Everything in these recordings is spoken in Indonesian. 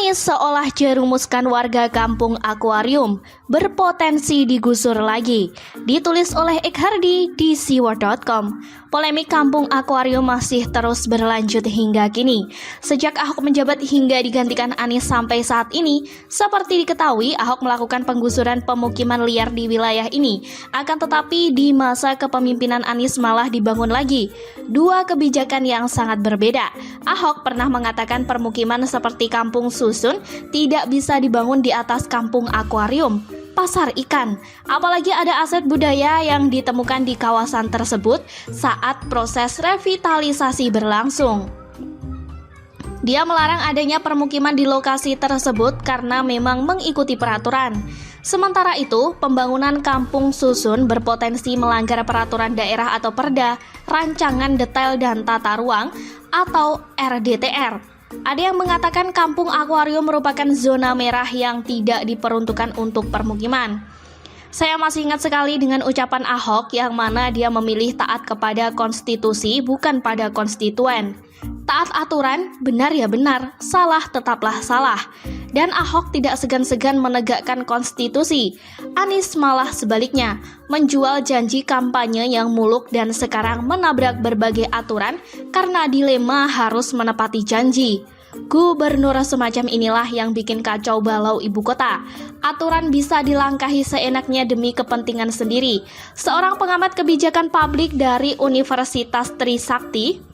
Anies seolah jerumuskan warga kampung akuarium, berpotensi digusur lagi. Ditulis oleh Ekhardi di siwar.com. Polemik kampung akuarium masih terus berlanjut hingga kini. Sejak Ahok menjabat hingga digantikan Anies sampai saat ini, seperti diketahui Ahok melakukan penggusuran pemukiman liar di wilayah ini. Akan tetapi di masa kepemimpinan Anies malah dibangun lagi. Dua kebijakan yang sangat berbeda. Ahok pernah mengatakan permukiman seperti kampung susun tidak bisa dibangun di atas kampung akuarium, pasar ikan. Apalagi ada aset budaya yang ditemukan di kawasan tersebut saat proses revitalisasi berlangsung. Dia melarang adanya permukiman di lokasi tersebut karena memang mengikuti peraturan. Sementara itu, pembangunan kampung susun berpotensi melanggar peraturan daerah atau Perda, Rancangan Detail dan Tata Ruang atau RDTR. Ada yang mengatakan kampung akuarium merupakan zona merah yang tidak diperuntukkan untuk permukiman. Saya masih ingat sekali dengan ucapan Ahok yang mana dia memilih taat kepada konstitusi bukan pada konstituen. Taat aturan, benar ya benar, salah tetaplah salah. Dan Ahok tidak segan-segan menegakkan konstitusi. Anies malah sebaliknya, menjual janji kampanye yang muluk dan sekarang menabrak berbagai aturan karena dilema harus menepati janji. Gubernur semacam inilah yang bikin kacau balau ibu kota. Aturan bisa dilangkahi seenaknya demi kepentingan sendiri. Seorang pengamat kebijakan publik dari Universitas Trisakti,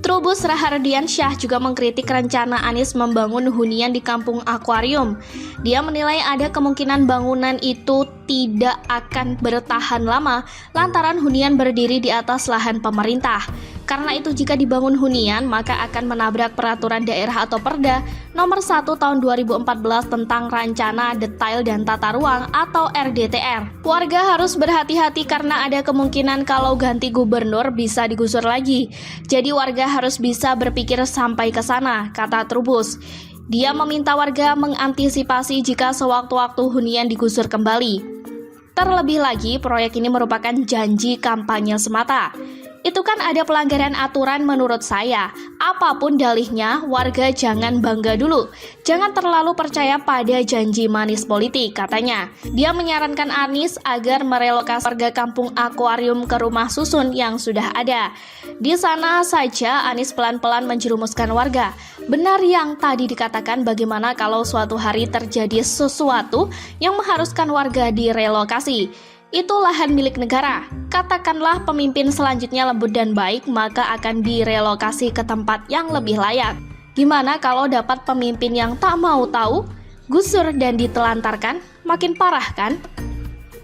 Trubus Rahardiansyah, juga mengkritik rencana Anies membangun hunian di kampung akuarium. Dia menilai ada kemungkinan bangunan itu tidak akan bertahan lama lantaran hunian berdiri di atas lahan pemerintah. Karena itu jika dibangun hunian maka akan menabrak peraturan daerah atau Perda nomor 1 tahun 2014 tentang Rencana Detail dan Tata Ruang atau RDTR. Warga harus berhati-hati karena ada kemungkinan kalau ganti gubernur bisa digusur lagi. Jadi warga harus bisa berpikir sampai ke sana, kata Trubus. Dia meminta warga mengantisipasi jika sewaktu-waktu hunian digusur kembali. Terlebih lagi, proyek ini merupakan janji kampanye semata. Itu kan ada pelanggaran aturan menurut saya. Apapun dalihnya, warga jangan bangga dulu. Jangan terlalu percaya pada janji manis politik, katanya. Dia menyarankan Anies agar merelokasi warga kampung akuarium ke rumah susun yang sudah ada. Di sana saja Anies pelan-pelan menjerumuskan warga. Benar yang tadi dikatakan, bagaimana kalau suatu hari terjadi sesuatu yang mengharuskan warga direlokasi. Itu lahan milik negara. Katakanlah pemimpin selanjutnya lembut dan baik, maka akan direlokasi ke tempat yang lebih layak. Gimana kalau dapat pemimpin yang tak mau tahu, gusur dan ditelantarkan? Makin parah kan?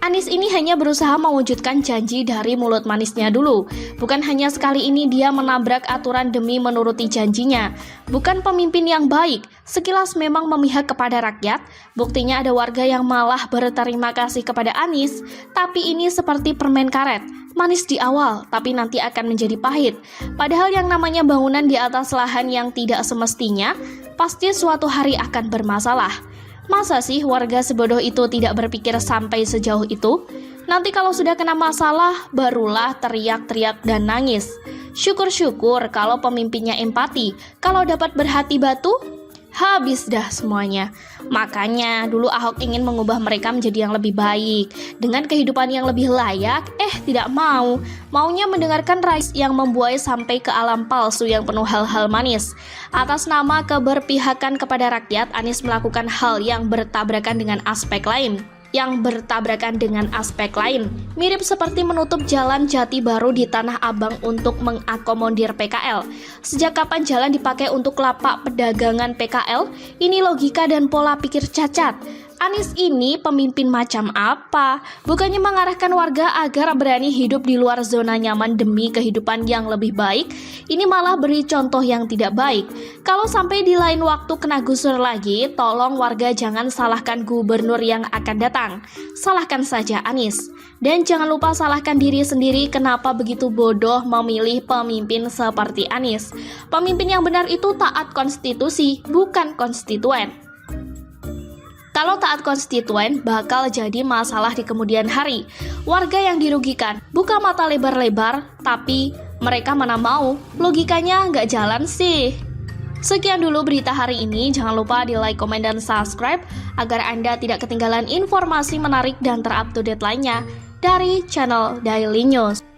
Anies ini hanya berusaha mewujudkan janji dari mulut manisnya dulu. Bukan hanya sekali ini dia menabrak aturan demi menuruti janjinya. Bukan pemimpin yang baik, sekilas memang memihak kepada rakyat. Buktinya ada warga yang malah berterima kasih kepada Anies. Tapi ini seperti permen karet, manis di awal, tapi nanti akan menjadi pahit. Padahal yang namanya bangunan di atas lahan yang tidak semestinya, pasti suatu hari akan bermasalah. Masa sih warga sebodoh itu tidak berpikir sampai sejauh itu? Nanti kalau sudah kena masalah, barulah teriak-teriak dan nangis. Syukur-syukur kalau pemimpinnya empati. Kalau dapat berhati batu, habis dah semuanya. Makanya dulu Ahok ingin mengubah mereka menjadi yang lebih baik, dengan kehidupan yang lebih layak, tidak mau. Maunya mendengarkan rais yang membuai sampai ke alam palsu yang penuh hal-hal manis. Atas nama keberpihakan kepada rakyat, Anies melakukan hal yang bertabrakan dengan aspek lain. Mirip seperti menutup jalan jati baru di Tanah Abang untuk mengakomodir PKL. Sejak kapan jalan dipakai untuk lapak perdagangan PKL? Ini logika dan pola pikir cacat. Anies ini pemimpin macam apa? Bukannya mengarahkan warga agar berani hidup di luar zona nyaman demi kehidupan yang lebih baik, ini malah beri contoh yang tidak baik. Kalau sampai di lain waktu kena gusur lagi, tolong warga jangan salahkan gubernur yang akan datang. Salahkan saja Anies. Dan jangan lupa salahkan diri sendiri kenapa begitu bodoh memilih pemimpin seperti Anies. Pemimpin yang benar itu taat konstitusi, bukan konstituen. Kalau taat konstituen, bakal jadi masalah di kemudian hari. Warga yang dirugikan, buka mata lebar-lebar, tapi mereka mana mau, logikanya nggak jalan sih. Sekian dulu berita hari ini, jangan lupa di like, komen, dan subscribe agar Anda tidak ketinggalan informasi menarik dan terupdate lainnya dari channel Daily News.